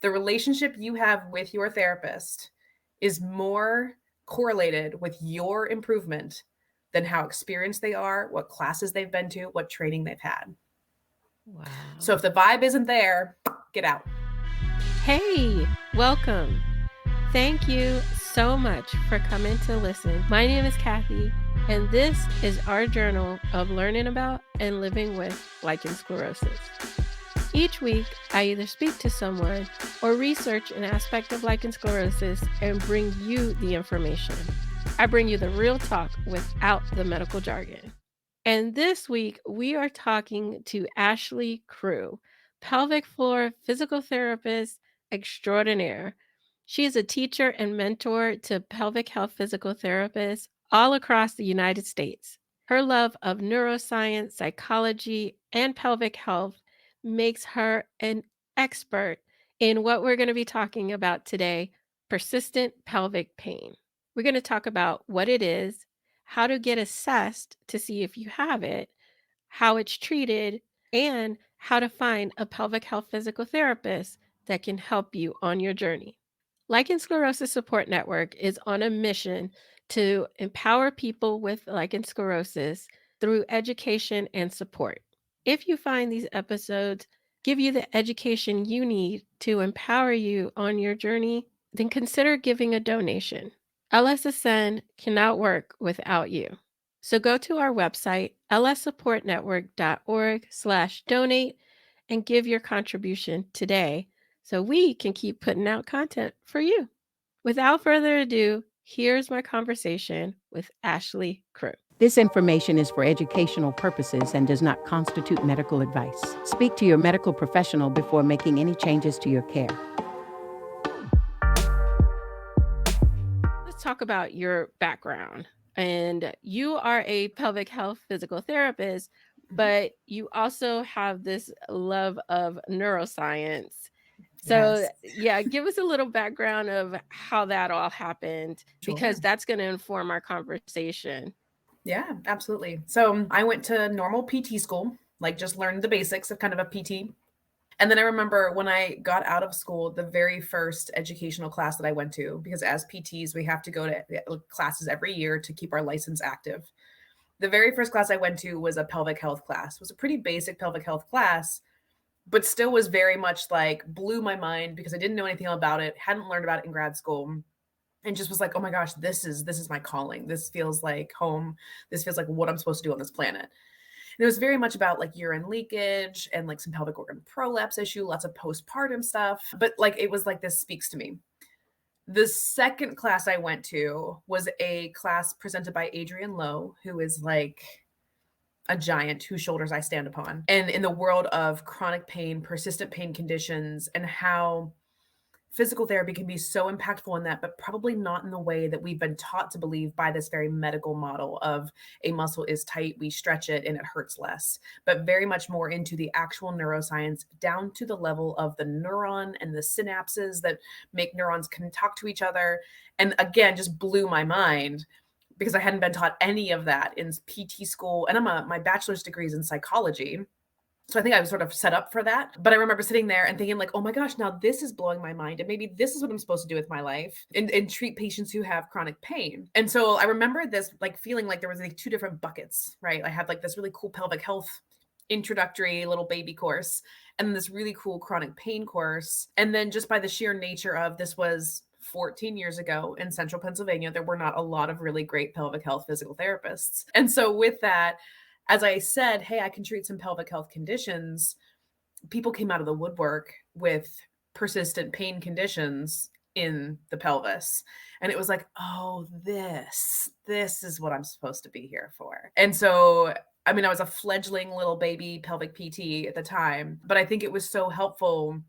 The relationship you have with your therapist is more correlated with your improvement than how experienced they are, what classes they've been to, what training they've had. Wow. So if the vibe isn't there, get out. Hey, welcome. Thank you so much for coming to listen. My name is Kathy, and this is our journal of learning about and living with lichen sclerosis. Each week, I either speak to someone or research an aspect of lichen sclerosis and bring you the information. I bring you the real talk without the medical jargon. And this week, we are talking to Ashlie Crewe, pelvic floor physical therapist extraordinaire. She is a teacher and mentor to pelvic health physical therapists all across the United States. Her love of neuroscience, psychology, and pelvic health makes her an expert in what we're going to be talking about today, persistent pelvic pain. We're going to talk about what it is, how to get assessed to see if you have it, how it's treated, and how to find a pelvic health physical therapist that can help you on your journey. Lichen Sclerosis Support Network is on a mission to empower people with lichen sclerosis through education and support. If you find these episodes give you the education you need to empower you on your journey, then consider giving a donation. LSSN cannot work without you. So go to our website, lssupportnetwork.org/donate, and give your contribution today so we can keep putting out content for you. Without further ado, here's my conversation with Ashlie Crewe. This information is for educational purposes and does not constitute medical advice. Speak to your medical professional before making any changes to your care. Let's talk about your background. And you are a pelvic health physical therapist, but you also have this love of neuroscience. So, give us a little background of how that all happened, because that's going to inform our conversation. Yeah, absolutely. So I went to normal PT school, like just learned the basics of kind of a PT. And then I remember when I got out of school, the very first educational class that I went to, because as PTs, we have to go to classes every year to keep our license active. The very first class I went to was a pelvic health class. It was a pretty basic pelvic health class, but still was very much like blew my mind because I didn't know anything about it, hadn't learned about it in grad school, and just was like, oh my gosh, this is my calling. This feels like home. This feels like what I'm supposed to do on this planet. And it was very much about like urine leakage and like some pelvic organ prolapse issue, lots of postpartum stuff. But like it was like, this speaks to me. The second class I went to was a class presented by Adrienne Lowe, who is like a giant whose shoulders I stand upon. And in the world of chronic pain, persistent pain conditions, and how physical therapy can be so impactful in that, but probably not in the way that we've been taught to believe by this very medical model of a muscle is tight, we stretch it, and it hurts less, but very much more into the actual neuroscience down to the level of the neuron and the synapses that make neurons can talk to each other. And again, just blew my mind because I hadn't been taught any of that in PT school. And my bachelor's degree is in psychology. So I think I was sort of set up for that. But I remember sitting there and thinking like, oh my gosh, now this is blowing my mind. And maybe this is what I'm supposed to do with my life and treat patients who have chronic pain. And so I remember this like feeling like there was like two different buckets, right? I had like this really cool pelvic health introductory little baby course and then this really cool chronic pain course. And then just by the sheer nature of this was 14 years ago in central Pennsylvania, there were not a lot of really great pelvic health physical therapists. And so with that, as I said, hey, I can treat some pelvic health conditions, people came out of the woodwork with persistent pain conditions in the pelvis. And it was like, oh, this is what I'm supposed to be here for. And so, I mean, I was a fledgling little baby pelvic PT at the time, but I think it was so helpful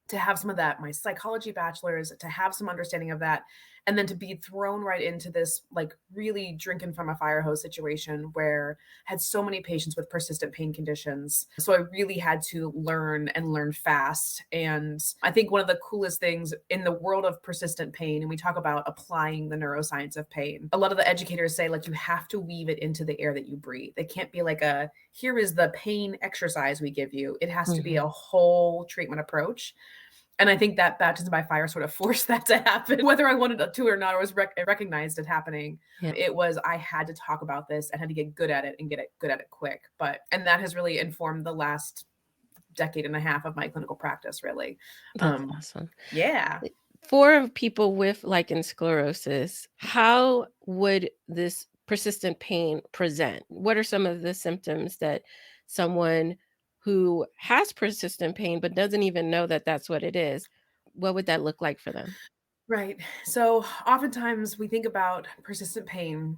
to have some of that, my psychology bachelor's, to have some understanding of that, and then to be thrown right into this like really drinking from a fire hose situation where I had so many patients with persistent pain conditions. So I really had to learn and learn fast. And I think one of the coolest things in the world of persistent pain, and we talk about applying the neuroscience of pain, a lot of the educators say like you have to weave it into the air that you breathe. It can't be like a, here is the pain exercise we give you. It has to be a whole treatment approach. And I think that baptism by fire sort of forced that to happen, whether I wanted to or not, or was recognized it happening. Yeah. It was, I had to talk about this and had to get good at it and get it good at it quick. And that has really informed the last decade and a half of my clinical practice, really. That's awesome. Yeah. For people with lichen sclerosis, how would this persistent pain present? What are some of the symptoms that someone who has persistent pain but doesn't even know that that's what it is, what would that look like for them? Right. So oftentimes we think about persistent pain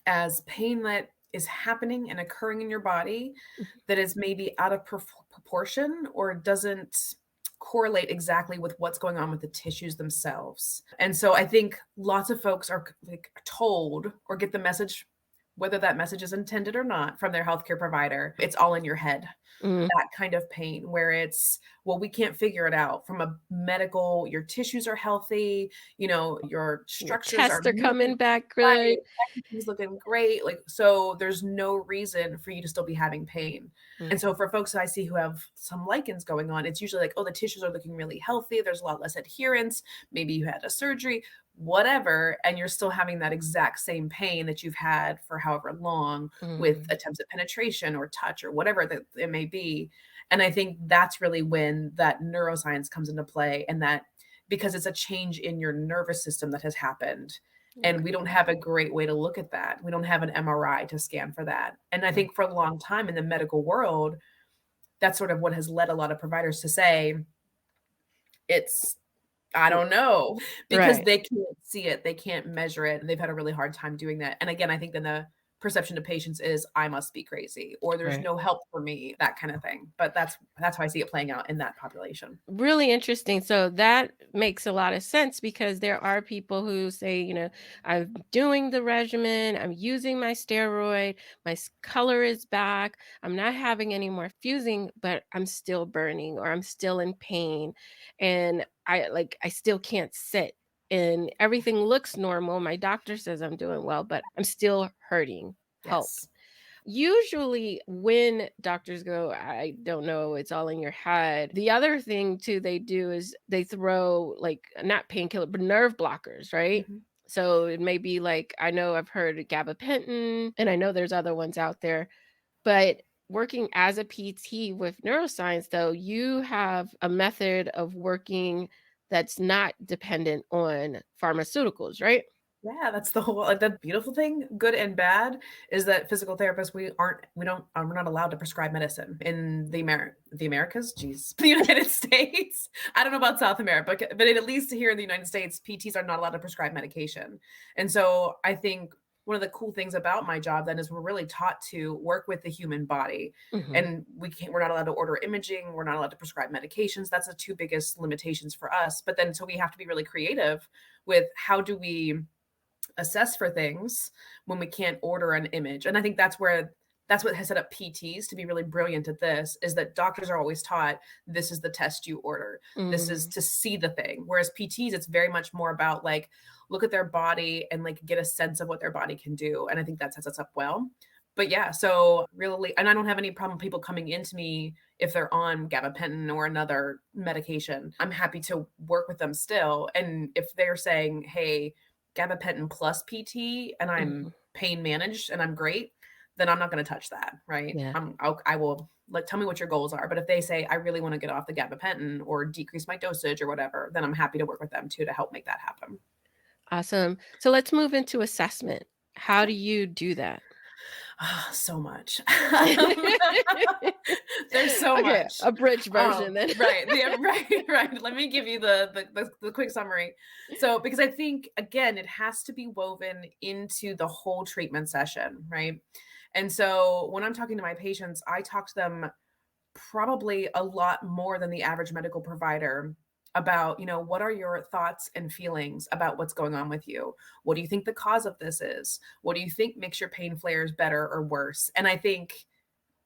as pain that is happening and occurring in your body that is maybe out of proportion or doesn't correlate exactly with what's going on with the tissues themselves. And so I think lots of folks are like told or get the message, whether that message is intended or not, from their healthcare provider, it's all in your head. Mm. That kind of pain where it's, well, we can't figure it out from a medical, your tissues are healthy, your Your structures are tests are coming back right, good. everything's looking great. Like, so there's no reason for you to still be having pain. Mm. And so for folks that I see who have some lichens going on, it's usually like, oh, the tissues are looking really healthy. There's a lot less adherence. Maybe you had a surgery, whatever, and you're still having that exact same pain that you've had for however long with Mm. attempts at penetration or touch or whatever that it may be. And I think that's really when that neuroscience comes into play, and that because it's a change in your nervous system that has happened. And we don't have a great way to look at that. We don't have an MRI to scan for that. And I think for a long time in the medical world, that's sort of what has led a lot of providers to say, I don't know, because Right. they can't see it, they can't measure it, and they've had a really hard time doing that. And again, I think then the perception to patients is, I must be crazy, or there's Right. no help for me, that kind of thing. But that's how I see it playing out in that population. Really interesting. So that makes a lot of sense because there are people who say, I'm doing the regimen, I'm using my steroid, my color is back, I'm not having any more fusing, but I'm still burning or I'm still in pain. And I still can't sit and everything looks normal. My doctor says I'm doing well, but I'm still hurting. Help. Yes. Usually when doctors go, I don't know, it's all in your head. The other thing too they do is they throw like not painkiller, but nerve blockers, right? Mhm. So it may be like I know I've heard of gabapentin and I know there's other ones out there, but working as a PT with neuroscience though, you have a method of working that's not dependent on pharmaceuticals, right? Yeah, that's the whole like, the beautiful thing, good and bad, is that physical therapists, we're not allowed to prescribe medicine in the Americas, geez, the United States. I don't know about South America, but at least here in the United States, PTs are not allowed to prescribe medication. And so I think one of the cool things about my job then is we're really taught to work with the human body, Mhm. and we're not allowed to order imaging, we're not allowed to prescribe medications. That's the two biggest limitations for us. But then so we have to be really creative with how do we assess for things when we can't order an image. And I think that's what has set up PTs to be really brilliant at this, is that doctors are always taught this is the test you order. This is Mm. to see the thing. Whereas PTs, it's very much more about like look at their body and like get a sense of what their body can do. And I think that sets us up well. But yeah, so really, and I don't have any problem people coming into me if they're on gabapentin or another medication. I'm happy to work with them still. And if they're saying, hey, gabapentin plus PT and I'm Mhm. pain managed and I'm great, then I'm not going to touch that, right? Yeah. I will like tell me what your goals are. But if they say I really want to get off the gabapentin or decrease my dosage or whatever, then I'm happy to work with them too to help make that happen. Awesome. So let's move into assessment. How do you do that? Ah, so much. There's so Okay, much. a bridge version then. Right. Yeah, right, right. Let me give you the quick summary. So, because I think again, it has to be woven into the whole treatment session, right? And so when I'm talking to my patients, I talk to them probably a lot more than the average medical provider about, what are your thoughts and feelings about what's going on with you? What do you think the cause of this is? What do you think makes your pain flares better or worse? And I think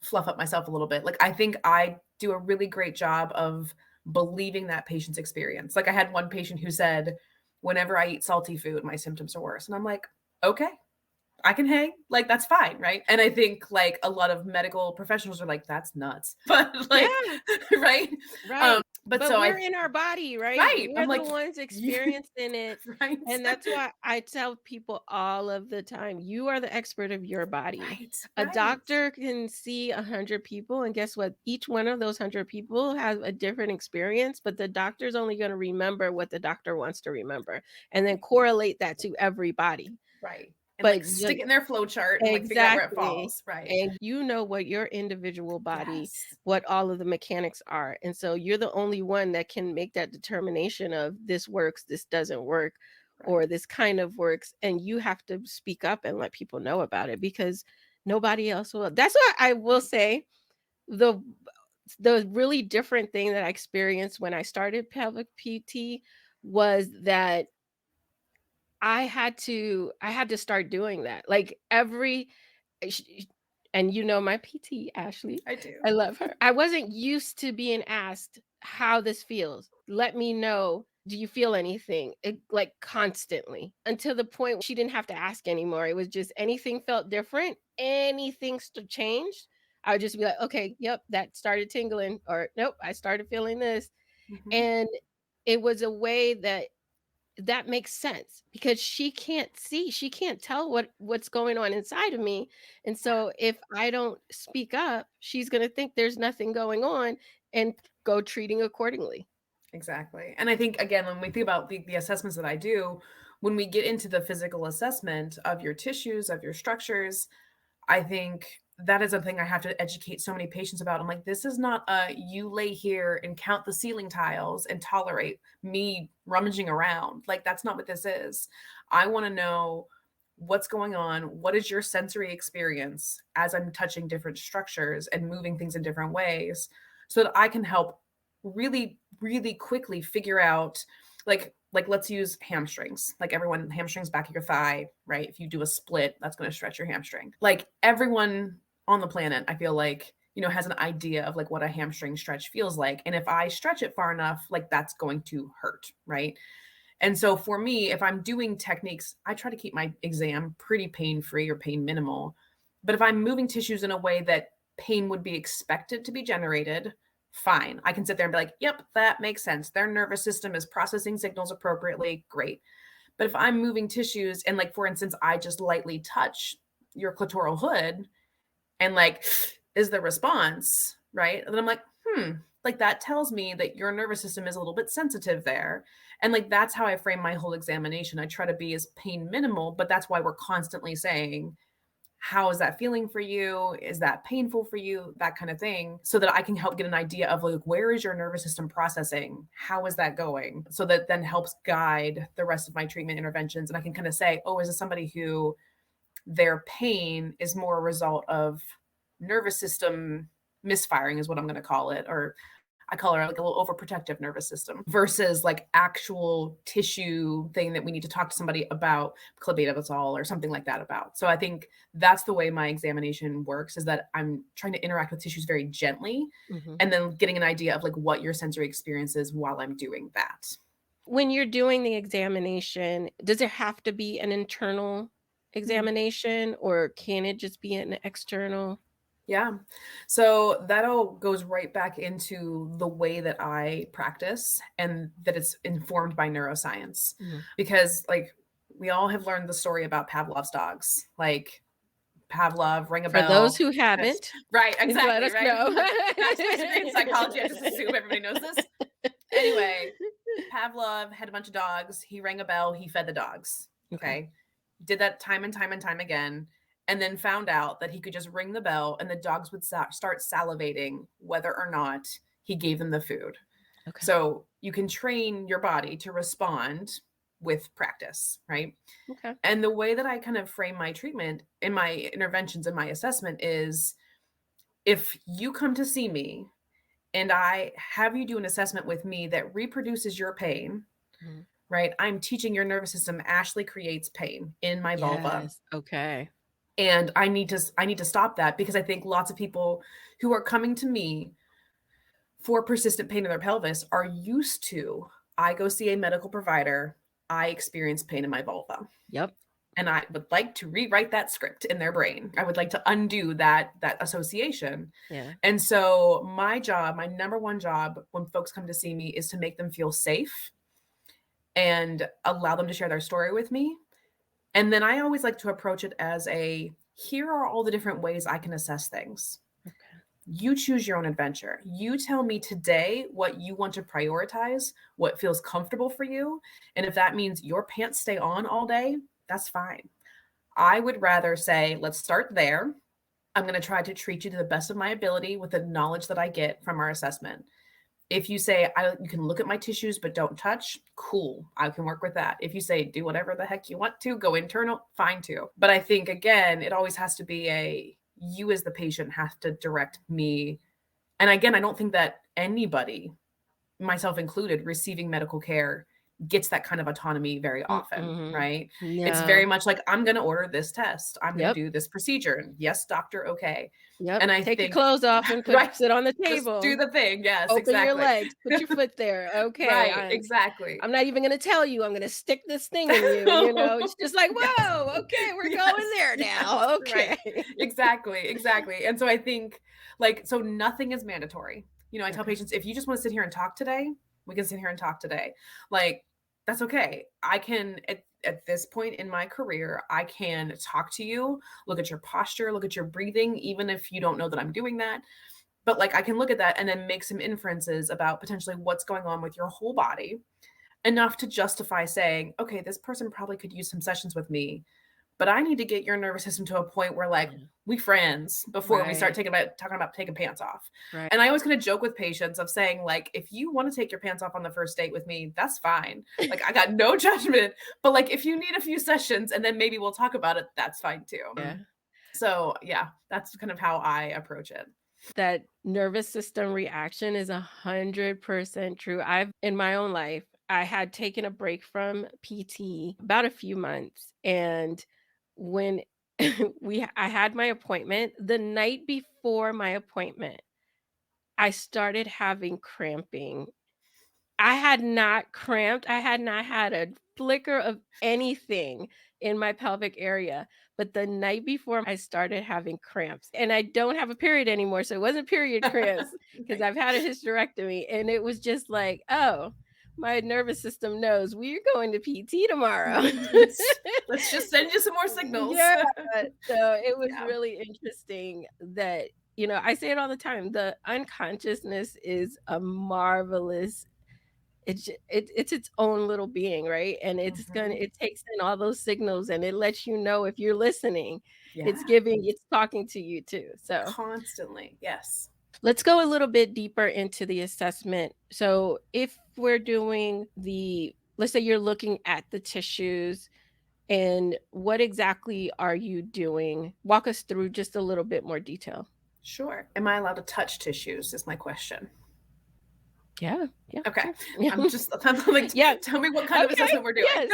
fluff up myself a little bit. Like I think I do a really great job of believing that patient's experience. Like I had one patient who said, whenever I eat salty food, my symptoms are worse. And I'm like, okay, I can hang, like, that's fine, right? And I think, like, a lot of medical professionals are like, "That's nuts." But, like, Yeah, right? right. But But so we're in our body, right? right, I'm We're the like, ones "You" experiencing it. right? And that's why I tell people all of the time, you are the expert of your body. Right, A right, doctor can see 100 people, and guess what? Each one of those 100 people has a different experience, but the doctor's only going to remember what the doctor wants to remember and then correlate that to everybody. right. And, But like, stick it in their flow chart and, like, figure out where it exactly. falls, right? And you know what your individual body, Yes, what all of the mechanics are. And so you're the only one that can make that determination of this works, this doesn't work, right. or this kind of works. And you have to speak up and let people know about it because nobody else will. That's what I will say. The the really different thing that I experienced when I started pelvic PT was that I had to start doing that. Like every sh sh and you know my PT, Ashley. I do. I love her. I wasn't used to being asked how this feels. Let me know, do you feel anything? Like constantly until the point she didn't have to ask anymore. It was just anything felt different, anything changed. I would just be like, okay, yep, that started tingling, or nope, I started feeling this. Mhm. And it was a way that makes sense because she can't tell what's going on inside of me, and so if I don't speak up, she's gonna think there's nothing going on and go treating accordingly. Exactly. And I think again, when we think about the assessments that I do, when we get into the physical assessment of your tissues, of your structures, I think that is a thing I have to educate so many patients about. I'm like, this is not a you lay here and count the ceiling tiles and tolerate me rummaging around. Like, that's not what this is. I want to know what's going on. What is your sensory experience as I'm touching different structures and moving things in different ways so that I can help really, really quickly figure out like let's use hamstrings. Like everyone, hamstrings back of your thigh, right? If you do a split, that's going to stretch your hamstring. Like everyone on the planet, I feel like, has an idea of like what a hamstring stretch feels like. And if I stretch it far enough, like that's going to hurt, right? And so for me, if I'm doing techniques, I try to keep my exam pretty pain-free or pain minimal. But if I'm moving tissues in a way that pain would be expected to be generated, fine. I can sit there and be like, yep, that makes sense. Their nervous system is processing signals appropriately. Great. But if I'm moving tissues and, like, for instance, I just lightly touch your clitoral hood and, like, is the response, right? And then I'm like, like that tells me that your nervous system is a little bit sensitive there. And like that's how I frame my whole examination. I try to be as pain minimal, but that's why we're constantly saying, how is that feeling for you? Is that painful for you? That kind of thing. So that I can help get an idea of like, where is your nervous system processing? How is that going? So that then helps guide the rest of my treatment interventions. And I can kind of say, oh, is this somebody who their pain is more a result of nervous system misfiring, is what I'm going to call it, or I call her like a little overprotective nervous system versus like actual tissue thing that we need to talk to somebody about clobetasol or something like that about. So I think that's the way my examination works, is that I'm trying to interact with tissues very gently Mhm. and then getting an idea of like what your sensory experience is while I'm doing that. When you're doing the examination, does it have to be an internal Mm. examination, or can it just be an external? Yeah. So that all goes right back into the way that I practice and that it's informed by neuroscience. Mhm. Because, like, we all have learned the story about Pavlov's dogs. Like, Pavlov, ring a For those bell. who Yes. haven't, Right, please let exactly, us right? know. Master's degree in psychology. I just assume everybody knows this. Anyway, Pavlov had a bunch of dogs. He rang a bell. He fed the dogs. Okay. Okay. Did that time and time and time again. And then found out that he could just ring the bell and the dogs would start salivating whether or not he gave them the food. Okay. So you can train your body to respond with practice, right? Okay. And the way that I kind of frame my treatment in my interventions and my assessment is, if you come to see me and I have you do an assessment with me that reproduces your pain, Mhm. right? I'm teaching your nervous system actually creates pain in my vulva. Yes. Okay. And I need to stop that, because I think lots of people who are coming to me for persistent pain in their pelvis are used to, I go see a medical provider, I experience pain in my vulva. Yep. And I would like to rewrite that script in their brain. I would like to undo that association. Yeah. And so my job, my number one job when folks come to see me is to make them feel safe and allow them to share their story with me. And then I always like to approach it as here are all the different ways I can assess things. Okay. You choose your own adventure. You tell me today what you want to prioritize, what feels comfortable for you. And if that means your pants stay on all day, that's fine. I would rather say, let's start there. I'm going to try to treat you to the best of my ability with the knowledge that I get from our assessment. If you say, you can look at my tissues, but don't touch, cool, I can work with that. If you say, do whatever the heck you want to, go internal, fine too. But I think, again, it always has to be you as the patient have to direct me. And again, I don't think that anybody, myself included, receiving medical care gets that kind of autonomy very often, right? Yeah. It's very much like, I'm going to order this test. I'm going Yep. to do this procedure. Yes, doctor, okay. Yep. And I Take your think clothes off and sit on the table. Just do the thing. Yes, Open exactly. your legs. Put your foot there. Okay. Right, exactly. I'm not even going to tell you. I'm going to stick this thing in you. You know, it's just like, whoa, okay, we're going there now. Okay. Right. Exactly. And so I think so nothing is mandatory. You know, I tell patients, if you just want to sit here and talk today, we can sit here and talk today. Like, that's okay. I can, at this point in my career, I can talk to you, look at your posture, look at your breathing, even if you don't know that I'm doing that. But I can look at that and then make some inferences about potentially what's going on with your whole body, enough to justify saying, okay, this person probably could use some sessions with me, but I need to get your nervous system to a point where we friends before we start talking about taking pants off. Right. And I always kind of joke with patients of saying, if you want to take your pants off on the first date with me, that's fine. I got no judgment, but if you need a few sessions and then maybe we'll talk about it, that's fine too. Yeah. So yeah, that's kind of how I approach it. That nervous system reaction is 100% true. In my own life, I had taken a break from PT about a few months. And when I had my appointment, the night before my appointment, I started having cramping. I had not cramped. I had not had a flicker of anything in my pelvic area. But the night before, I started having cramps. And I don't have a period anymore. So it wasn't period cramps because I've had a hysterectomy. And it was just like, oh, my nervous system knows we're going to PT tomorrow. Let's just send you some more signals. Yeah. So it was really interesting that, I say it all the time. The unconsciousness is a marvelous, it's its own little being, right? And it takes in all those signals and it lets you know if you're listening. Yeah. It's talking to you too. So constantly. Yes. Let's go a little bit deeper into the assessment. So if we're doing let's say you're looking at the tissues, and what exactly are you doing? Walk us through just a little bit more detail. Sure. Am I allowed to touch tissues is my question. Yeah. Okay. Yeah. I'm tell me what kind of assessment we're doing.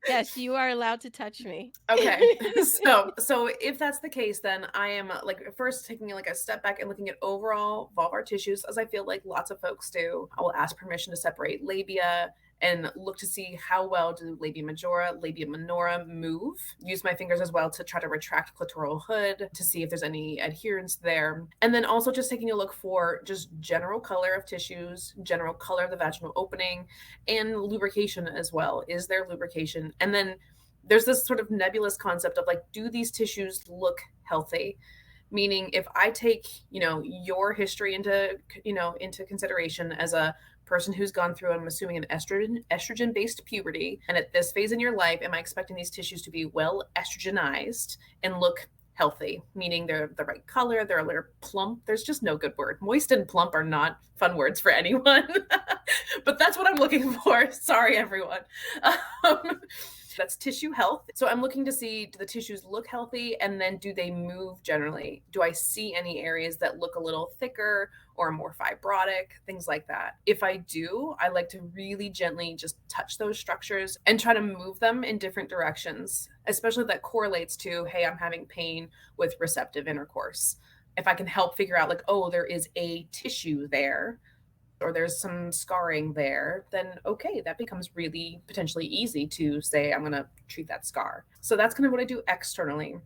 Yes, you are allowed to touch me. Okay. So if that's the case, then I am first taking a step back and looking at overall vulvar tissues, as I feel like lots of folks do. I will ask permission to separate labia and look to see how well do labia majora, labia minora move. Use my fingers as well to try to retract clitoral hood to see if there's any adherence there. And then also just taking a look for just general color of tissues, general color of the vaginal opening, and lubrication as well. Is there lubrication? And then there's this sort of nebulous concept of do these tissues look healthy? Meaning if I take, your history into consideration as a person who's gone through, I'm assuming, an estrogen-based puberty, and at this phase in your life, am I expecting these tissues to be well estrogenized and look healthy? Meaning they're the right color, they're a little plump. There's just no good word. Moist and plump are not fun words for anyone, but that's what I'm looking for. Sorry, everyone. That's tissue health. So I'm looking to see, do the tissues look healthy? And then do they move generally? Do I see any areas that look a little thicker or more fibrotic? Things like that. If I do, I like to really gently just touch those structures and try to move them in different directions, especially if that correlates to, hey, I'm having pain with receptive intercourse. If I can help figure out oh, there is a tissue there, or there's some scarring there, then okay, that becomes really potentially easy to say, I'm going to treat that scar. So that's kind of what I do externally.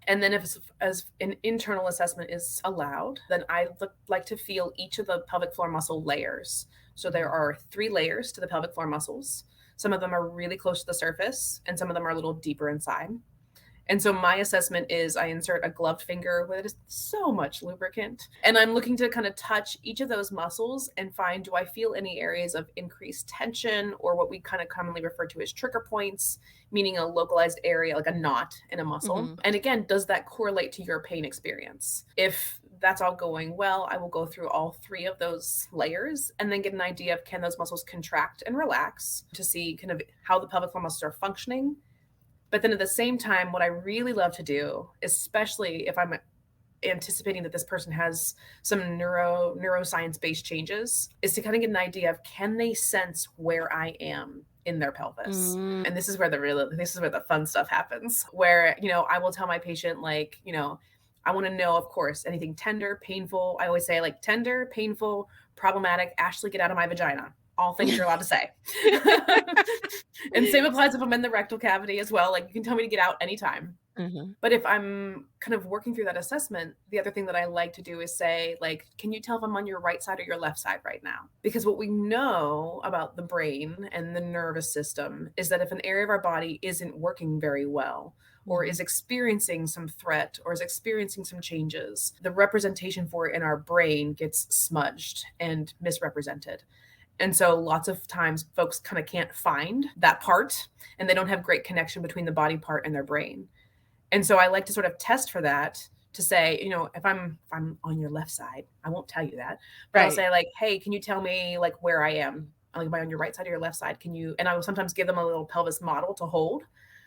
And then if as an internal assessment is allowed, then I like to feel each of the pelvic floor muscle layers. So there are 3 layers to the pelvic floor muscles. Some of them are really close to the surface, and some of them are a little deeper inside. And so my assessment is I insert a gloved finger with so much lubricant, and I'm looking to kind of touch each of those muscles and find, do I feel any areas of increased tension, or what we kind of commonly refer to as trigger points, meaning a localized area, like a knot in a muscle. And again, does that correlate to your pain experience? If that's all going well, I will go through all 3 of those layers and then get an idea of, can those muscles contract and relax, to see kind of how the pelvic floor muscles are functioning. But then at the same time, what I really love to do, especially if I'm anticipating that this person has some neuroscience-based changes, is to kind of get an idea of, can they sense where I am in their pelvis? And this is where the fun stuff happens, where, I will tell my patient, like, I want to know, of course, anything tender, painful. I always say, like, tender, painful, problematic, Ashlie, get out of my vagina. All things you're allowed to say. And same applies if I'm in the rectal cavity as well. Like, you can tell me to get out anytime. But if I'm kind of working through that assessment, the other thing that I like to do is say, like, can you tell if I'm on your right side or your left side right now? Because what we know about the brain and the nervous system is that if an area of our body isn't working very well, or is experiencing some threat, or is experiencing some changes, the representation for it in our brain gets smudged and misrepresented. And so lots of times folks kind of can't find that part, and they don't have great connection between the body part and their brain. And so I like to sort of test for that, to say, if I'm on your left side, I won't tell you that, but I'll say, like, hey, can you tell me, like, where I am? Like, am I on your right side or your left side? And I will sometimes give them a little pelvis model to hold,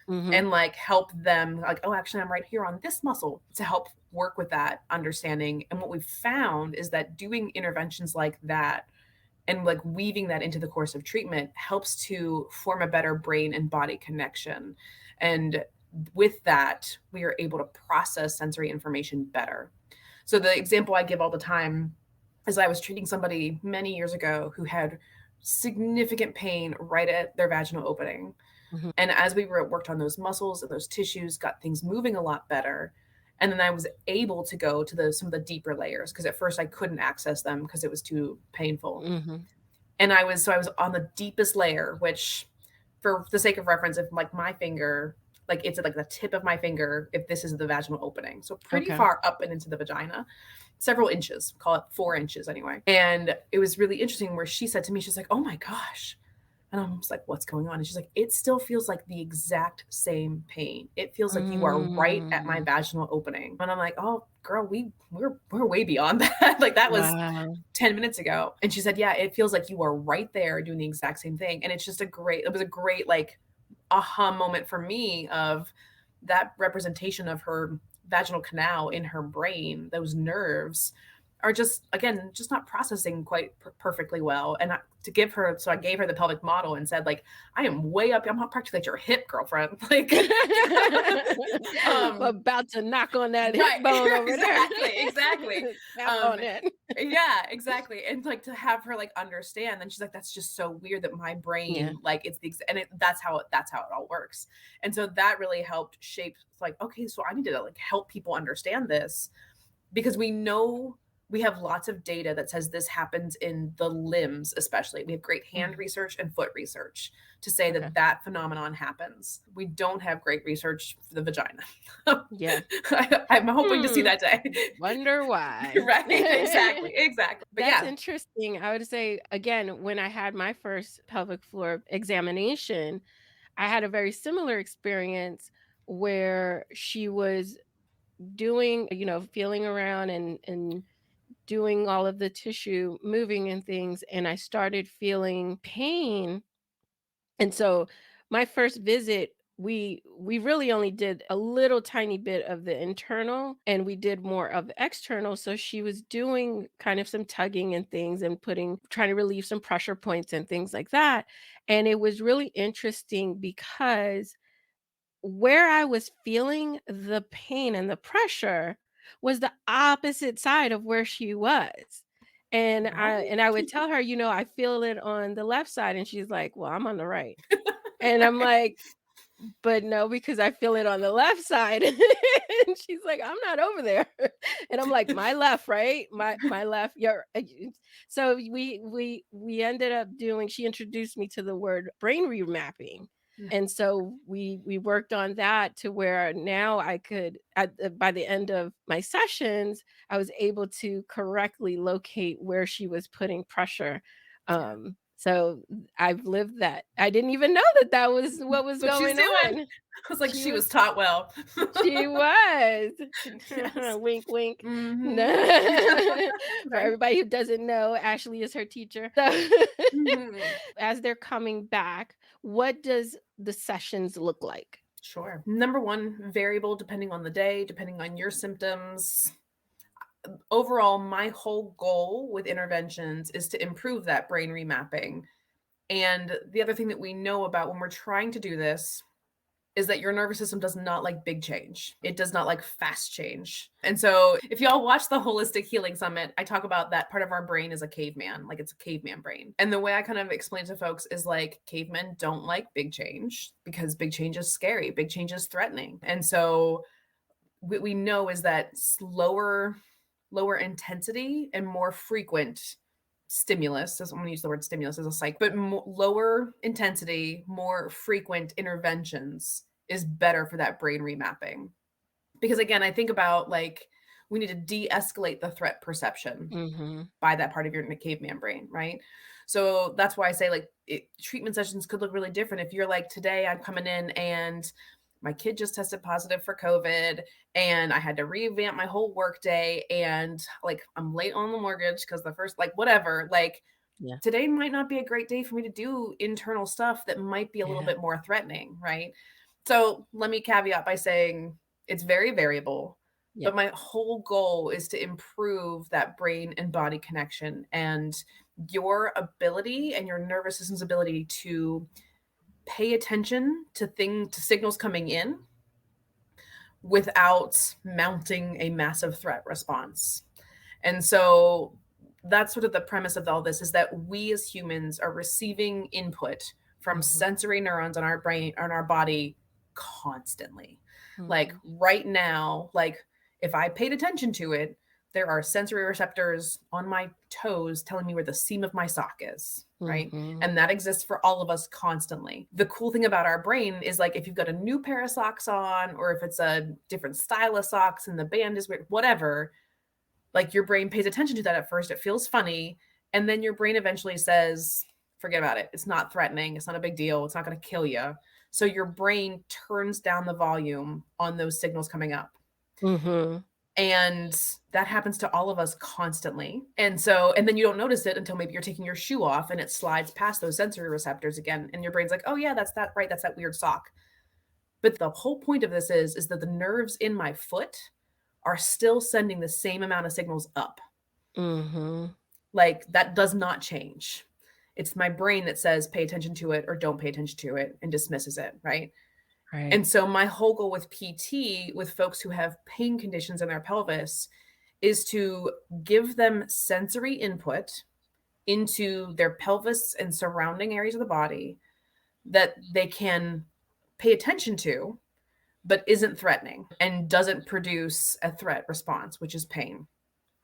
and like help them, like, oh, actually I'm right here on this muscle, to help work with that understanding. And what we've found is that doing interventions like that and like weaving that into the course of treatment helps to form a better brain and body connection. And with that, we are able to process sensory information better. So the example I give all the time is, I was treating somebody many years ago who had significant pain right at their vaginal opening. And as we worked on those muscles and those tissues, got things moving a lot better. And then I was able to go to some of the deeper layers, because at first I couldn't access them because it was too painful. And I was on the deepest layer, which, for the sake of reference, if like my finger, like it's at like the tip of my finger, if this is the vaginal opening. So pretty far up and into the vagina, several inches, call it 4 inches anyway. And it was really interesting where she said to me, she's like, oh my gosh. And I'm just like, what's going on? And she's like, it still feels like the exact same pain. It feels like you are right at my vaginal opening. And I'm like, oh girl, we're way beyond that. Like, that was 10 minutes ago. And she said, yeah, it feels like you are right there doing the exact same thing. And it's just it was a great like aha moment for me, of that representation of her vaginal canal in her brain. Those nerves are just, again, just not processing quite perfectly well. And I gave her the pelvic model and said, like, I am way up. I'm practically at your hip, girlfriend. Like, about to knock on that hip right, bone over there. Exactly. Tap on it. Yeah, exactly. And like, to have her like understand, then she's like, that's just so weird that my brain, like, it's that's how it all works. And so that really helped shape, like, okay, so I need to like help people understand this, because we know we have lots of data that says this happens in the limbs, especially. We have great hand research and foot research to say that phenomenon happens. We don't have great research for the vagina. Yeah. I'm hoping to see that day. Wonder why. Right. Exactly. But that's interesting. I would say, again, when I had my first pelvic floor examination, I had a very similar experience where she was doing, feeling around and doing all of the tissue moving and things, and I started feeling pain. And so my first visit, we really only did a little tiny bit of the internal, and we did more of the external. So she was doing kind of some tugging and things, and trying to relieve some pressure points and things like that. And it was really interesting because where I was feeling the pain and the pressure was the opposite side of where she was. And Right. I would tell her, I feel it on the left side, and she's like, "Well, I'm on the right." And I'm like, "But no, because I feel it on the left side." And she's like, "I'm not over there." And I'm like, "My left, right? My left, your" so we ended up doing she introduced me to the word brain remapping. Mm, And so we worked on that to where now I could by the end of my sessions, I was able to correctly locate where she was putting pressure. yeah. So I've lived that. I didn't even know that that was what was That's what she's going doing. on. I was like, She she was was taught well. she was. Yes. Wink, wink. Mhm. No. For Right? everybody who doesn't know, Ashley is her teacher. So, Mhm. as they're coming back, what does the sessions look like? Sure. Number one, variable depending on the day, depending on your symptoms. Overall, my whole goal with interventions is to improve that brain remapping. And the other thing that we know about when we're trying to do this is that your nervous system does not like big change. It does not like fast change. And so, if y'all watch the Holistic Healing Summit, I talk about that part of our brain is a caveman, like it's a caveman brain. And the way I kind of explain to folks is like cavemen don't like big change because big change is scary, big change is threatening. And so, what we know is that lower intensity and more frequent stimulus, I'm going to use the word stimulus as a psych, but lower intensity, more frequent interventions is better for that brain remapping. Because again, I think about like we need to de-escalate the threat perception Mhm. by that part of your caveman brain, right? So that's why I say like treatment sessions could look really different. If you're like, today I'm coming in and my kid just tested positive for COVID and I had to revamp my whole work day and like I'm late on the mortgage because the first, like whatever, like Yeah. today might not be a great day for me to do internal stuff that might be a little Yeah. bit more threatening, right? So let me caveat by saying it's very variable, Yeah. but my whole goal is to improve that brain and body connection and your ability and your nervous system's ability to pay attention to signals coming in without mounting a massive threat response. And so that's sort of the premise of all this, is that we as humans are receiving input from Mhm. sensory neurons on our brain, on our body constantly. Like Mhm. right now, like if I paid attention to it, there are sensory receptors on my toes telling me where the seam of my sock is, right? Mhm. And that exists for all of us constantly. The cool thing about our brain is like if you've got a new pair of socks on, or if it's a different style of socks and the band is weird, whatever, like your brain pays attention to that at first. It feels funny. And then your brain eventually says, forget about it. It's not threatening. It's not a big deal. It's not going to kill you. So your brain turns down the volume on those signals coming up. Mhm. And that happens to all of us constantly. And so, and then you don't notice it until maybe you're taking your shoe off and it slides past those sensory receptors again. And your brain's like, oh, yeah, that's that, right? That's that weird sock. But the whole point of this is that the nerves in my foot are still sending the same amount of signals up. Mhm. Like that does not change. It's my brain that says pay attention to it or don't pay attention to it and dismisses it, right? Right. And so my whole goal with PT with folks who have pain conditions in their pelvis is to give them sensory input into their pelvis and surrounding areas of the body that they can pay attention to, but isn't threatening and doesn't produce a threat response, which is pain.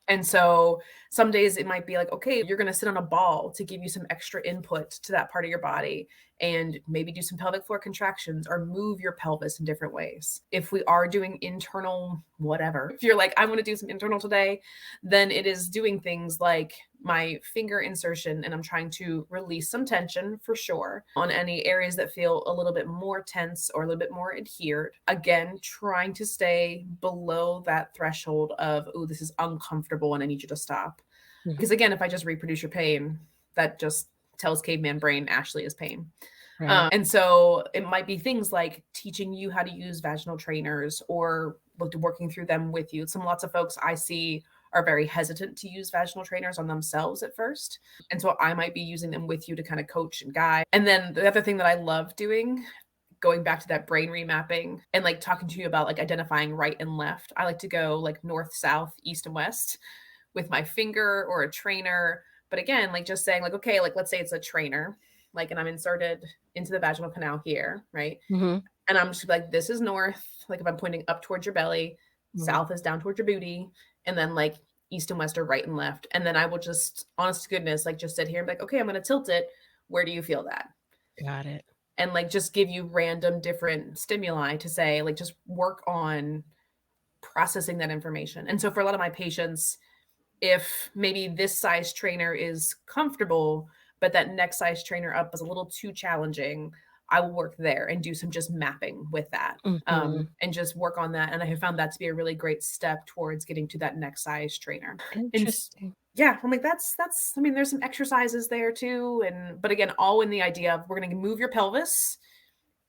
And so some days it might be like, okay, you're going to sit on a ball to give you some extra input to that part of your body and maybe do some pelvic floor contractions or move your pelvis in different ways. If we are doing internal, whatever, if you're like, I want to do some internal today, then it is doing things like my finger insertion and I'm trying to release some tension for sure on any areas that feel a little bit more tense or a little bit more adhered. Again, trying to stay below that threshold of, oh, this is uncomfortable and I need you to stop. Mhm. Because again, if I just reproduce your pain, that just tells caveman brain Ashley is pain. Right. And so it might be things like teaching you how to use vaginal trainers or working through them with you. Lots of folks I see are very hesitant to use vaginal trainers on themselves at first. And so I might be using them with you to kind of coach and guide. And then the other thing that I love doing, going back to that brain remapping and like talking to you about like identifying right and left, I like to go like north, south, east, and west, with my finger or a trainer. But again, like just saying like, okay, like let's say it's a trainer, like, and I'm inserted into the vaginal canal here, right? Mm-hmm. And I'm just like, this is north. Like if I'm pointing up towards your belly, Mm-hmm. south is down towards your booty, and then like east and west are right and left. And then I will just, honest to goodness, like just sit here and be like, okay, I'm going to tilt it. Where do you feel that? Got it. And like just give you random different stimuli to say, like, just work on processing that information. And so for a lot of my patients, if maybe this size trainer is comfortable, but that next size trainer up is a little too challenging, I will work there and do some just mapping with that, Mm-hmm. and just work on that. And I have found that to be a really great step towards getting to that next size trainer. And Interesting. yeah, I'm like, that's, I mean, there's some exercises there too. And, but again, all in the idea of we're going to move your pelvis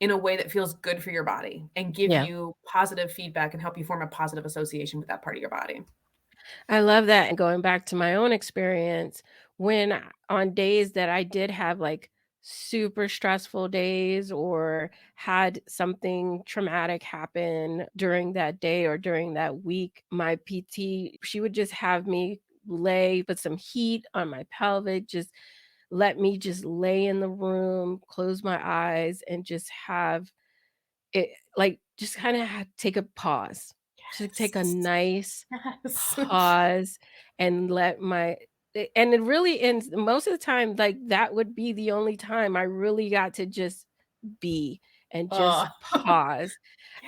in a way that feels good for your body and give Yeah. you positive feedback and help you form a positive association with that part of your body. I love that. And going back to my own experience, on days that I did have like super stressful days or had something traumatic happen during that day or during that week, my PT, she would just have me put some heat on my pelvic, just let me just lay in the room, close my eyes, and just have it like just kind of take a pause, just take a Yes. nice Yes. pause and and it really ends most of the time, like, that would be the only time I really got to just be and just Oh, pause.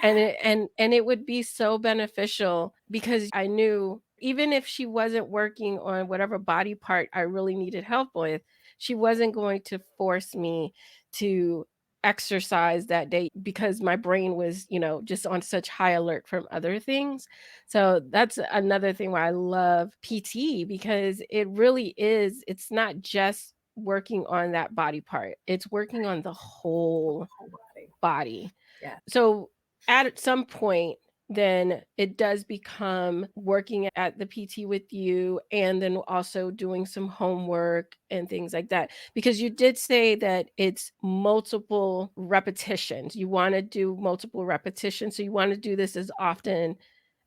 And yeah. it would be so beneficial because I knew even if she wasn't working on whatever body part I really needed help with, she wasn't going to force me to exercise that day because my brain was, just on such high alert from other things. So that's another thing why I love PT because it's not just working on that body part. It's working on the whole Whole body. body. Yeah. So at some point, then it does become working at the PT with you and then also doing some homework and things like that. Because you did say that it's multiple repetitions. You want to do multiple repetitions. So you want to do this as often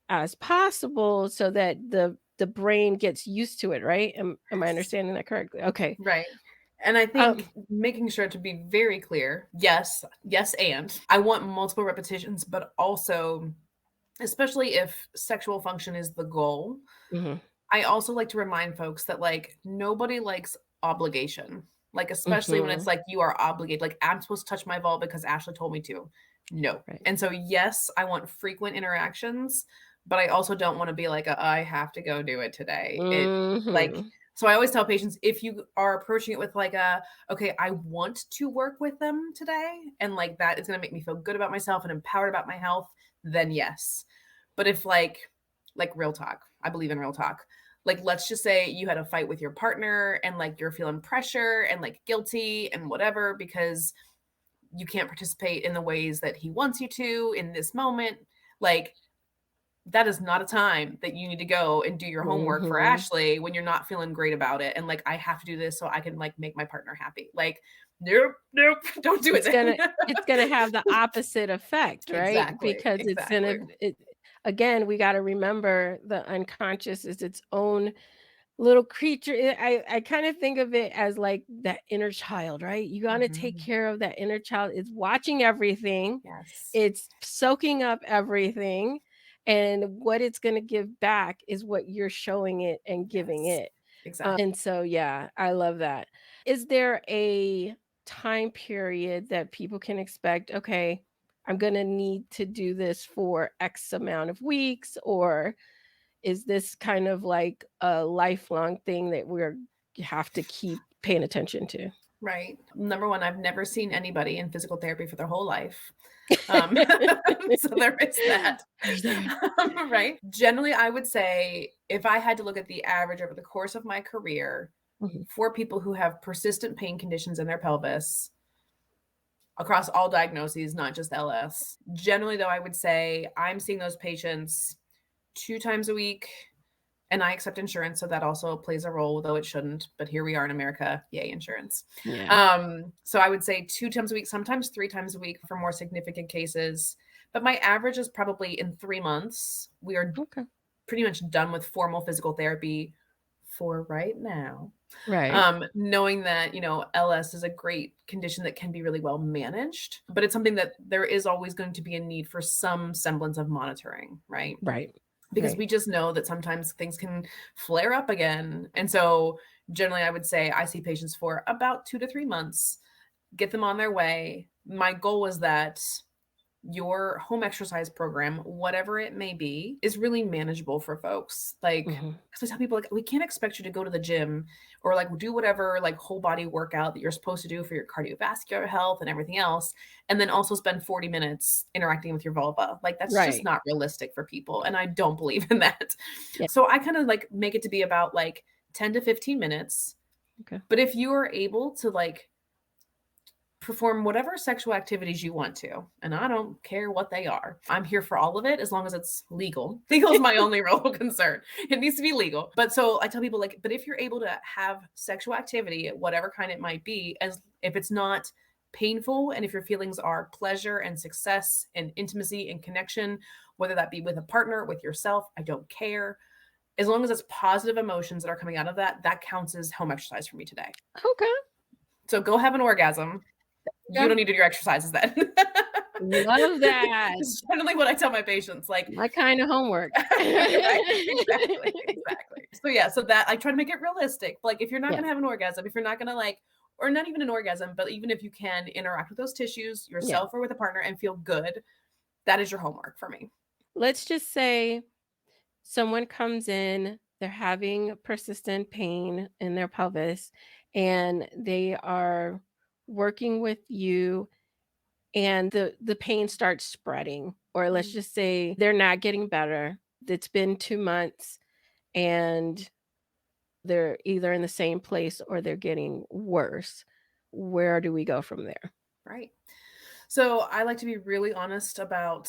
as possible so that the brain gets used to it, right? Am I Yes. understanding that correctly? Okay. Right. And I Um, think making sure to be very clear, yes, yes, and I want multiple repetitions, but also, especially if sexual function is the goal, mhm, I also like to remind folks that like nobody likes obligation. Like, especially when it's mhm, like you are obligated, like I'm supposed to touch my vulva because Ashley told me to. No. right. And so, yes, I want frequent interactions, but I also don't want to be like, I have to go do it today. It like, Mhm. so I always tell patients if you are approaching it with like okay, I want to work with them today, and like that is going to make me feel good about myself and empowered about my health, then yes. But if like real talk, I believe in real talk, like let's just say you had a fight with your partner and like you're feeling pressure and like guilty and whatever because you can't participate in the ways that he wants you to in this moment, like that is not a time that you need to go and do your homework for Mhm. Ashley when you're not feeling great about it and like I have to do this so I can like make my partner happy. Like nope, nope, don't do it It's gonna then. it's gonna have the opposite effect, right? Exactly, Because exactly. again, we gotta remember the unconscious is its own little creature. I kind of think of it as like that inner child, right? You gotta take Mhm. care of that inner child. It's watching everything, Yes. it's soaking up everything, and what it's gonna give back is what you're showing it and giving Yes. it. Exactly. And so, yeah, I love that. Is there a time period that people can expect, okay, I'm going to need to do this for X amount of weeks? Or is this kind of like a lifelong thing that you have to keep paying attention to? Right. Number 1, I've never seen anybody in physical therapy for their whole life. Um, so there is that. There's that. Right? Generally, I would say if I had to look at the average over the course of my career Mhm. for people who have persistent pain conditions in their pelvis across all diagnoses, not just LS. Generally, though, I would say I'm seeing those patients 2 times a week, and I accept insurance, so that also plays a role, though it shouldn't. But here we are in America. Yay, insurance. Yeah. So I would say 2 times a week, sometimes 3 times a week for more significant cases. But my average is probably in 3 months, we are Okay. pretty much done with formal physical therapy for right now. Right. Knowing that, LS is a great condition that can be really well managed, but it's something that there is always going to be a need for some semblance of monitoring, right? Right. Because Right. we just know that sometimes things can flare up again. And so generally I would say I see patients for about 2 to 3 months, get them on their way. My goal was that your home exercise program, whatever it may be, is really manageable for folks. Like, Mhm. because I tell people, like, we can't expect you to go to the gym or like do whatever like whole body workout that you're supposed to do for your cardiovascular health and everything else, and then also spend 40 minutes interacting with your vulva. Like, that's just Right. not realistic for people. And I don't believe in that. Yeah. So I kind of like make it to be about like 10 to 15 minutes. Okay. But if you are able to like perform whatever sexual activities you want to, and I don't care what they are. I'm here for all of it as long as it's legal. Legal is my only real concern. It needs to be legal. But so I tell people like, but if you're able to have sexual activity, whatever kind it might be, as if it's not painful and if your feelings are pleasure and success and intimacy and connection, whether that be with a partner, with yourself, I don't care. As long as it's positive emotions that are coming out of that, that counts as home exercise for me today. Okay. So go have an orgasm. You don't need to do your exercises then. Love that. It's generally what I tell my patients, like My kind of homework. right, exactly. So yeah, so that I try to make it realistic. Like if you're not Yeah. gonna have an orgasm, if you're not gonna like, or not even an orgasm, but even if you can interact with those tissues yourself or with a partner and feel good, that is your homework for me. Let's just say someone comes in, they're having persistent pain in their pelvis, and they are working with you, and the pain starts spreading. Or let's just say they're not getting better. It's been 2 months and they're either in the same place or they're getting worse. Where do we go from there? Right. So I like to be really honest about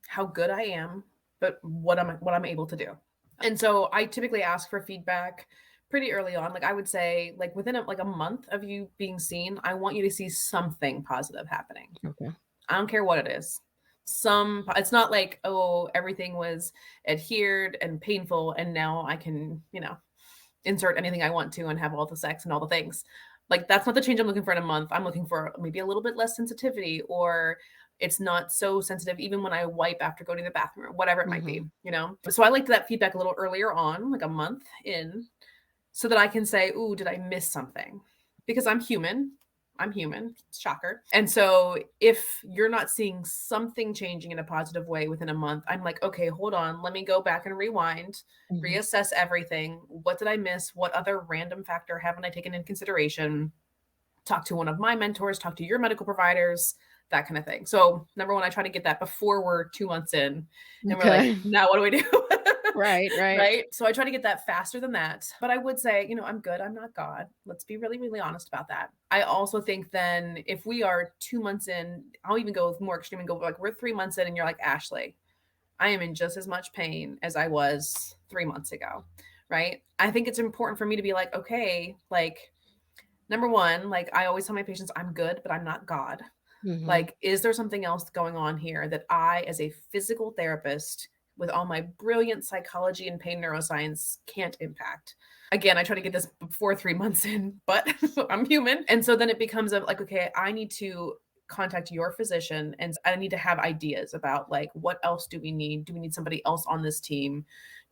how good I am, but what I'm able to do. And so I typically ask for feedback pretty early on. Like I would say, like within like a month of you being seen, I want you to see something positive happening. Okay. I don't care what it is. It's not like, oh, everything was adhered and painful, and now I can, insert anything I want to and have all the sex and all the things. Like that's not the change I'm looking for in a month. I'm looking for maybe a little bit less sensitivity, or it's not so sensitive even when I wipe after going to the bathroom or whatever it might be, So I liked that feedback a little earlier on, like a month in, so that I can say, ooh, did I miss something? Because I'm human. Shocker. And so if you're not seeing something changing in a positive way within a month, I'm like, okay, hold on. Let me go back and rewind, reassess everything. What did I miss? What other random factor haven't I taken into consideration? Talk to one of my mentors, talk to your medical providers, that kind of thing. So number one, I try to get that before we're 2 months in and we're like, Okay. now what do we do? Right. Right. So I try to get that faster than that. But I would say, I'm good. I'm not God. Let's be really, really honest about that. I also think then if we are 2 months in, I'll even go more extreme and go like, we're 3 months in and you're like, Ashlie, I am in just as much pain as I was 3 months ago. Right. I think it's important for me to be like, okay, like, number one, like I always tell my patients, I'm good, but I'm not God. Like, is there something else going on here that I, as a physical therapist, with all my brilliant psychology and pain neuroscience, can't impact? Again, I try to get this before 3 months in, but I'm human. And so then it becomes like, okay, I need to contact your physician and I need to have ideas about like, what else do we need? Do we need somebody else on this team?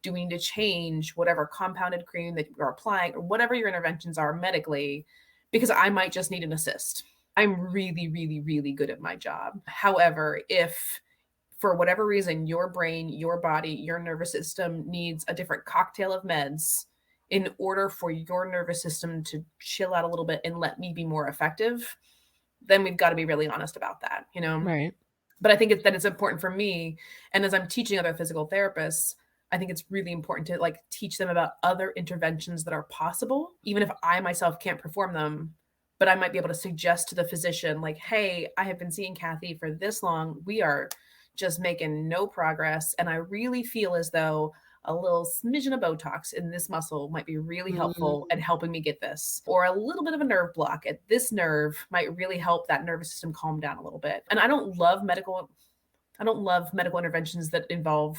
Do we need to change whatever compounded cream that you're applying or whatever your interventions are medically? Because I might just need an assist. I'm really, really, really good at my job. However, if for whatever reason, your brain, your body, your nervous system needs a different cocktail of meds in order for your nervous system to chill out a little bit and let me be more effective, then we've got to be really honest about that, Right. But I think it's important for me. And as I'm teaching other physical therapists, I think it's really important to like teach them about other interventions that are possible, even if I myself can't perform them. But I might be able to suggest to the physician, like, hey, I have been seeing Kathy for this long. We are just making no progress. And I really feel as though a little smidgen of Botox in this muscle might be really helpful at helping me get this. Or a little bit of a nerve block at this nerve might really help that nervous system calm down a little bit. And I don't love medical interventions that involve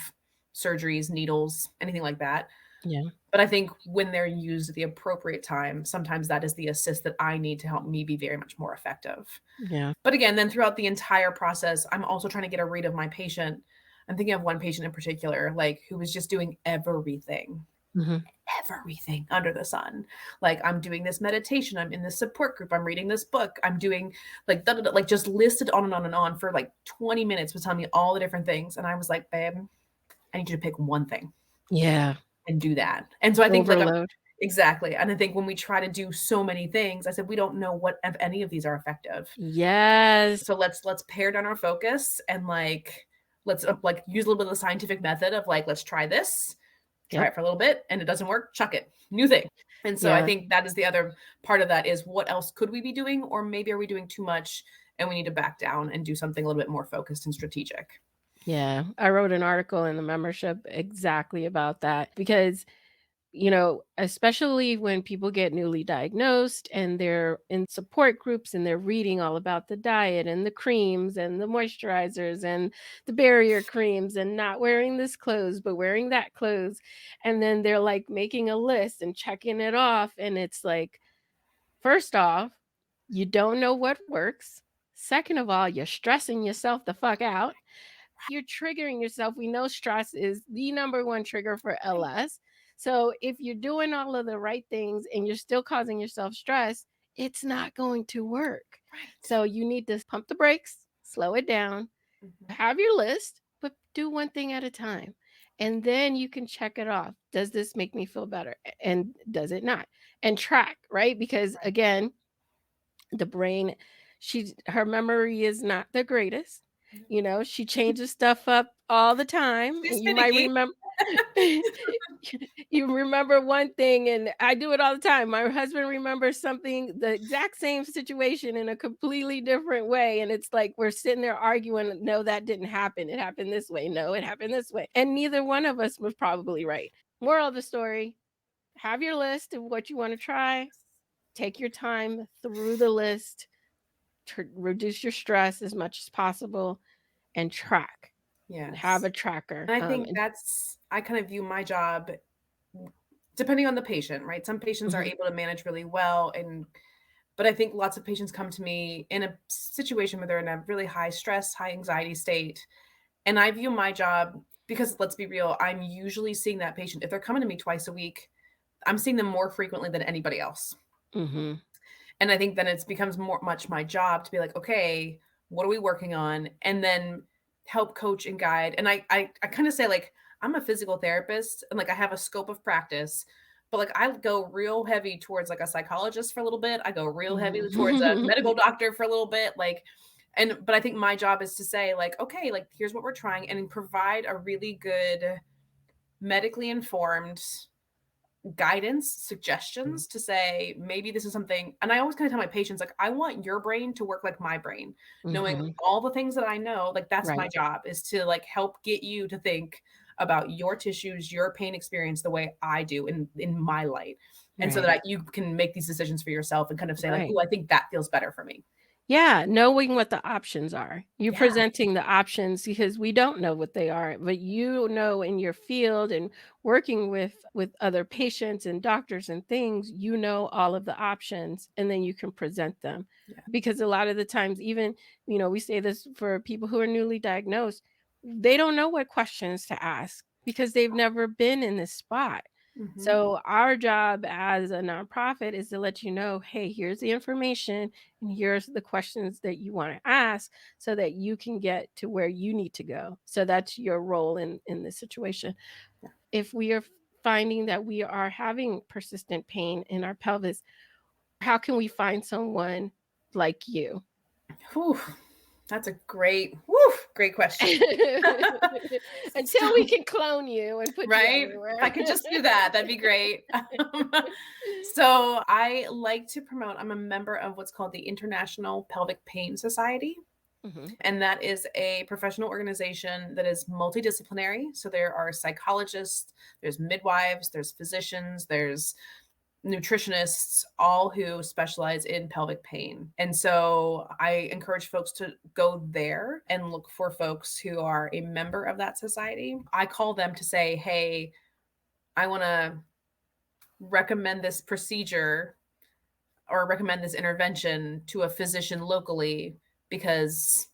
surgeries, needles, anything like that. Yeah. But I think when they're used at the appropriate time, sometimes that is the assist that I need to help me be very much more effective. Yeah. But again, then throughout the entire process, I'm also trying to get a read of my patient. I'm thinking of one patient in particular, like who was just doing everything, Mm-hmm. everything under the sun. Like, I'm doing this meditation, I'm in this support group, I'm reading this book, I'm doing like da, da, da, like just listed on and on and on for like 20 minutes, was telling me all the different things. And I was like, babe, I need you to pick one thing Yeah. and do that. And so I think Overload. exactly. And I think when we try to do so many things, I said, we don't know what if any of these are effective. Yes. So let's pare down our focus and like let's like use a little bit of the scientific method of like, let's try this, try Yep. it for a little bit, and it doesn't work, chuck it, new thing. And so I Yeah. think that is the other part of that, is what else could we be doing? Or maybe are we doing too much and we need to back down and do something a little bit more focused and strategic. Yeah. I wrote an article in the membership exactly about that because, especially when people get newly diagnosed and they're in support groups and they're reading all about the diet and the creams and the moisturizers and the barrier creams and not wearing this clothes, but wearing that clothes. And then they're like making a list and checking it off. And it's like, first off, you don't know what works. Second of all, you're stressing yourself the fuck out. You're triggering yourself. We know stress is the number one trigger for LS. So if you're doing all of the right things and you're still causing yourself stress, it's not going to work. Right. So you need to pump the brakes, slow it down, have your list, but do one thing at a time. And then you can check it off. Does this make me feel better? And does it not? And track, right? Because Right. again, the brain, her memory is not the greatest. She changes stuff up all the time, She's and you might finicky. remember you remember one thing, and I do it all the time. My husband remembers something, the exact same situation in a completely different way, and it's like we're sitting there arguing, no, that didn't happen. It happened this way. No, it happened this way. And neither one of us was probably right. Moral of the story, have your list of what you want to try. Take your time through the list to reduce your stress as much as possible and track. Have Yes. a tracker. And I think I kind of view my job depending on the patient, right? Some patients are Mhm, able to manage really well, but I think lots of patients come to me in a situation where they're in a really high stress, high anxiety state. And I view my job, because let's be real, I'm usually seeing that patient. If they're coming to me twice a week, I'm seeing them more frequently than anybody else. mhm, And I think then it becomes much my job to be like, okay, what are we working on? And then help coach and guide. And I kind of say, like, I'm a physical therapist and like I have a scope of practice, but like I go real heavy towards like a psychologist for a little bit. I go real heavy towards a mhm. medical doctor for a little bit. But I think my job is to say, like, okay, like here's what we're trying, and provide a really good medically informed guidance, suggestions to say, maybe this is something. And I always kind of tell my patients, like, I want your brain to work like my brain, knowing Mhm. all the things that I know. Like, that's my Right, job, is to like help get you to think about your tissues, your pain experience the way I do in my light. And so right, that you can make these decisions for yourself and kind of say, like, right. oh, I think that feels better for me. Yeah, knowing what the options are. You're Yeah. presenting the options because we don't know what they are, but in your field and working with other patients and doctors and things, all of the options and then you can present them. Yeah. Because a lot of the times even, we say this for people who are newly diagnosed, they don't know what questions to ask because they've never been in this spot. Hmm. So our job as a nonprofit is to let you know, hey, here's the information and here's the questions that you want to ask so that you can get to where you need to go. So that's your role in this situation. Yeah. If we are finding that we are having persistent pain in our pelvis, how can we find someone like you? Whew. That's a great question. Until we So, can clone you and put you right? If I everywhere. could just do that, that'd be great. So I like to promote, I'm a member of what's called the International Pelvic Pain Society. Mhm, And that is a professional organization that is multidisciplinary. So there are psychologists, there's midwives, there's physicians, there's nutritionists, all who specialize in pelvic pain. And so I encourage folks to go there and look for folks who are a member of that society. I call them to say, hey, I want to recommend this procedure or recommend this intervention to a physician locally because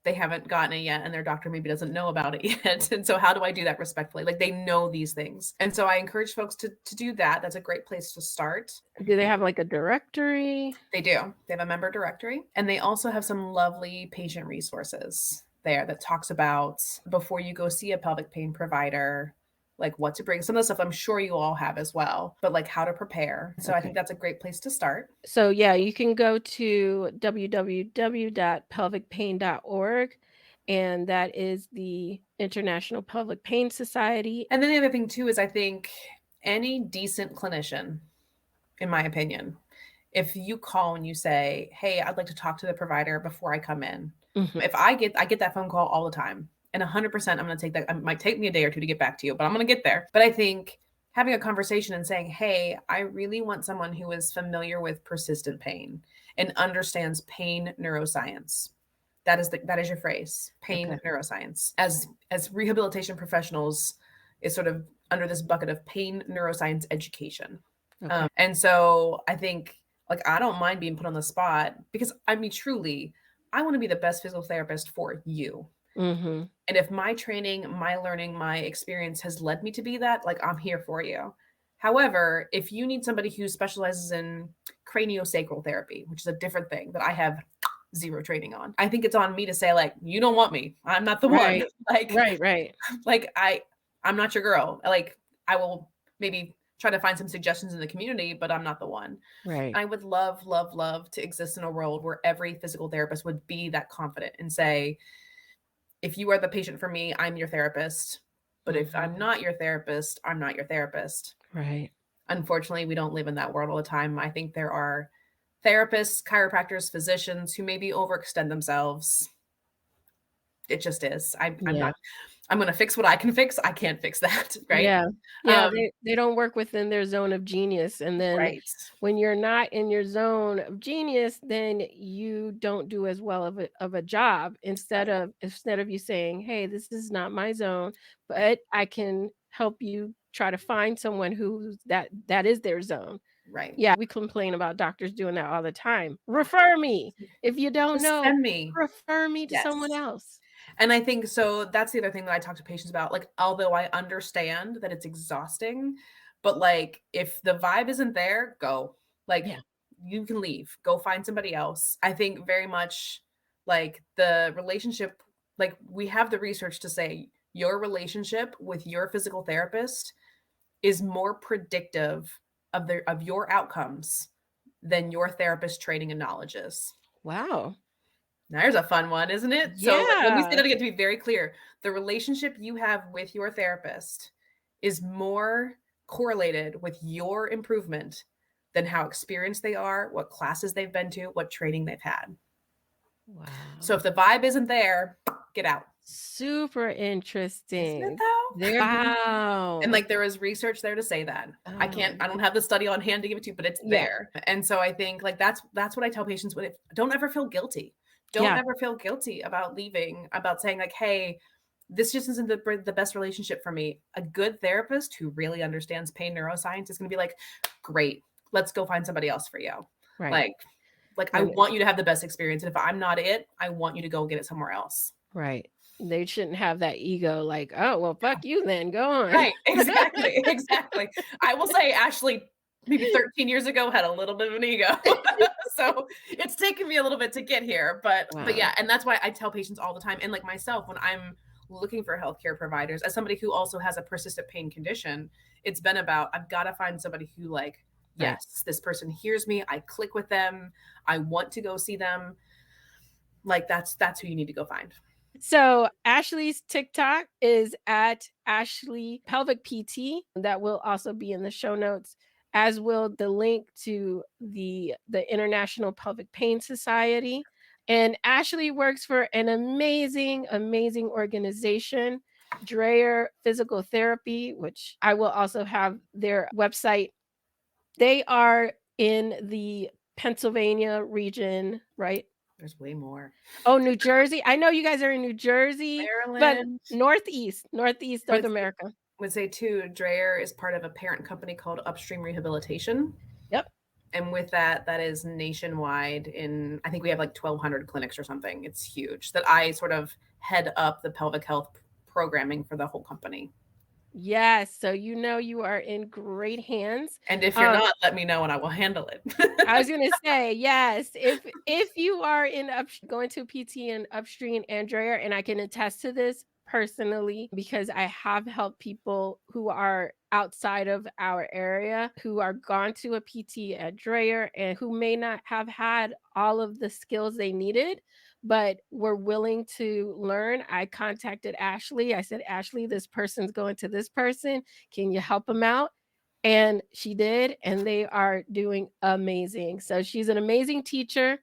they haven't gotten it yet and their doctor maybe doesn't know about it yet. And so how do I do that respectfully? Like, they know these things. And so I encourage folks to do that. That's a great place to start. Do they have like a directory? They do. They have a member directory, and they also have some lovely patient resources there that talks about before you go see a pelvic pain provider, like what to bring. Some of the stuff I'm sure you all have as well, but like how to prepare. So I think that's a great place to start. So yeah, you can go to www.pelvicpain.org, and that is the International Pelvic Pain Society. And then the other thing too is I think any decent clinician, in my opinion, if you call and you say, hey, I'd like to talk to the provider before I come in. If I get that phone call all the time, and 100% I'm going to take that. It might take me a day or two to get back to you, but I'm going to get there. But I think having a conversation and saying, hey, I really want someone who is familiar with persistent pain and understands pain neuroscience. That is your phrase, pain neuroscience. As rehabilitation professionals is sort of under this bucket of pain neuroscience education. And so I think, like, I don't mind being put on the spot because, I mean, truly, I want to be the best physical therapist for you. And if my training, my learning, my experience has led me to be that, like, I'm here for you. However, if you need somebody who specializes in craniosacral therapy, which is a different thing that I have zero training on, I think it's on me to say, like, you don't want me. I'm not the one. Like, right. Like, I'm not your girl. Like, I will maybe try to find some suggestions in the community, but I'm not the one. Right. I would love, love, love to exist in a world where every physical therapist would be that confident and say, if you are the patient for me, I'm your therapist. But if I'm not your therapist, I'm not your therapist. Right. Unfortunately, we don't live in that world all the time. I think there are therapists, chiropractors, physicians who maybe overextend themselves. It just is. I'm going to fix what I can fix. I can't fix that. Right. Yeah. They don't work within their zone of genius. And then when you're not in your zone of genius, then you don't do as well of a job instead of you saying, hey, this is not my zone, but I can help you try to find someone who's that is their zone. Right. Yeah. We complain about doctors doing that all the time. Refer me. If you don't know, send me. Refer me to someone else. And I think so that's the other thing that I talk to patients about. Like, although I understand that it's exhausting, but like, if the vibe isn't there, go. Like, you can leave, go find somebody else. I think very much like the relationship, like, we have the research to say your relationship with your physical therapist is more predictive of your outcomes than your therapist training and knowledge is. Wow. Now, there's a fun one, isn't it? So let me say that again to be very clear. The relationship you have with your therapist is more correlated with your improvement than how experienced they are, what classes they've been to, what training they've had. Wow. So if the vibe isn't there, get out. Super interesting. Isn't it though? Wow. And like, there is research there to say that. I don't have the study on hand to give it to you, but it's there. And so I think like that's what I tell patients with it. Don't ever feel guilty. Don't ever feel guilty about leaving, about saying like, hey, this just isn't the best relationship for me. A good therapist who really understands pain neuroscience is going to be like, great, let's go find somebody else for you. Right. Like I want you to have the best experience. And if I'm not it, I want you to go get it somewhere else. Right. They shouldn't have that ego like, oh, well, fuck you then. Go on. Right. Exactly. Exactly. I will say Ashlie maybe 13 years ago had a little bit of an ego. So it's taken me a little bit to get here, but yeah. And that's why I tell patients all the time. And like myself, when I'm looking for healthcare providers, as somebody who also has a persistent pain condition, it's been about, I've got to find somebody who like, yes, this person hears me. I click with them. I want to go see them. Like that's who you need to go find. So Ashley's TikTok is at Ashlie Pelvic PT. That will also be in the show notes, as will the link to the International Pelvic Pain Society. And Ashlie works for an amazing, amazing organization, Dreyer Physical Therapy, which I will also have their website. They are in the Pennsylvania region, right? There's way more. Oh, New Jersey. I know you guys are in New Jersey, Maryland. but Northeast North America. Would say too, Dreyer is part of a parent company called Upstream Rehabilitation. Yep. And with that, that is nationwide in, I think we have like 1,200 clinics or something. It's huge. That I sort of head up the pelvic health programming for the whole company. Yes. So you are in great hands. And if you're not, let me know and I will handle it. I was gonna say, yes, if you are going to PT and Upstream and Dreyer, and I can attest to this personally because I have helped people who are outside of our area who are gone to a PT at Dreyer and who may not have had all of the skills they needed, but were willing to learn. I contacted Ashlie. I said, Ashlie, this person's going to this person. Can you help them out? And she did, and they are doing amazing. So she's an amazing teacher.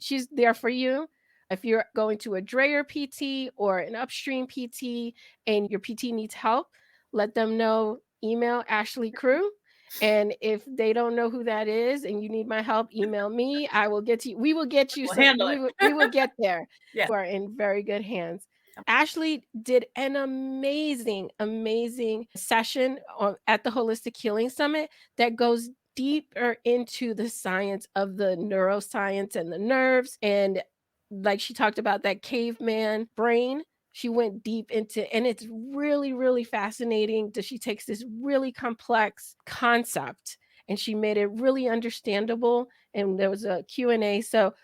She's there for you. If you're going to a Dreyer PT or an Upstream PT and your PT needs help, let them know, email Ashlie Crewe. And if they don't know who that is and you need my help, email me. I will get to you. We will get you. We'll handle it. We will get there. Yes. You are in very good hands. Ashlie did an amazing, amazing session at the Holistic Healing Summit that goes deeper into the science of the neuroscience and the nerves. And like she talked about that caveman brain, she went deep into, and it's really, really fascinating that she takes this really complex concept and she made it really understandable. And there was a Q&A. So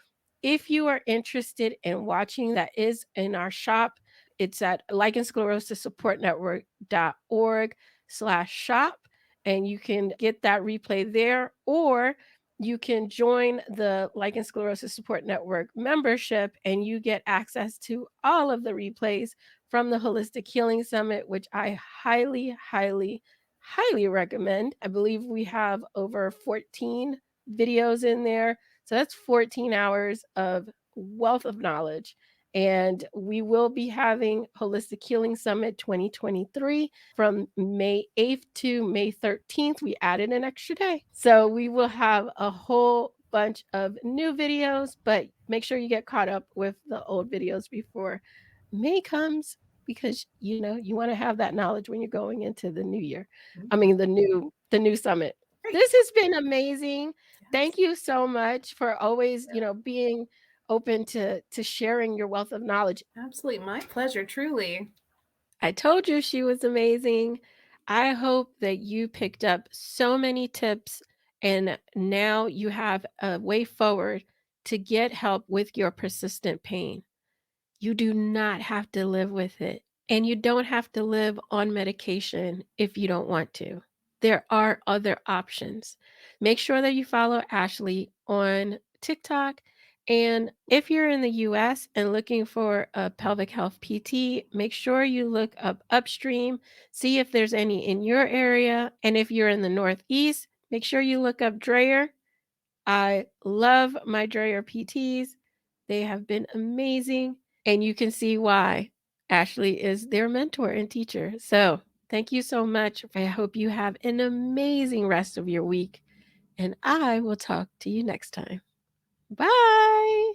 if you are interested in watching, that is in our shop. It's at lichensclerosissupportnetwork.org/shop. And you can get that replay there, or you can join the Lichen Sclerosis Support Network membership and you get access to all of the replays from the Holistic Healing Summit, which I highly, highly, highly recommend. I believe we have over 14 videos in there. So that's 14 hours of wealth of knowledge. And we will be having Holistic Healing Summit 2023 from May 8th to May 13th. We added an extra day. So we will have a whole bunch of new videos, but make sure you get caught up with the old videos before May comes, because you want to have that knowledge when you're going into the new year. I mean the new summit. Great. This has been amazing. Yes. Thank you so much for always, being open to sharing your wealth of knowledge. Absolutely. My pleasure, truly. I told you she was amazing. I hope that you picked up so many tips and now you have a way forward to get help with your persistent pain. You do not have to live with it, and you don't have to live on medication if you don't want to. There are other options. Make sure that you follow Ashlie on TikTok. And if you're in the US and looking for a pelvic health PT, make sure you look up Upstream, see if there's any in your area. And if you're in the Northeast, make sure you look up Dreyer. I love my Dreyer PTs. They have been amazing. And you can see why Ashlie is their mentor and teacher. So thank you so much. I hope you have an amazing rest of your week. And I will talk to you next time. Bye.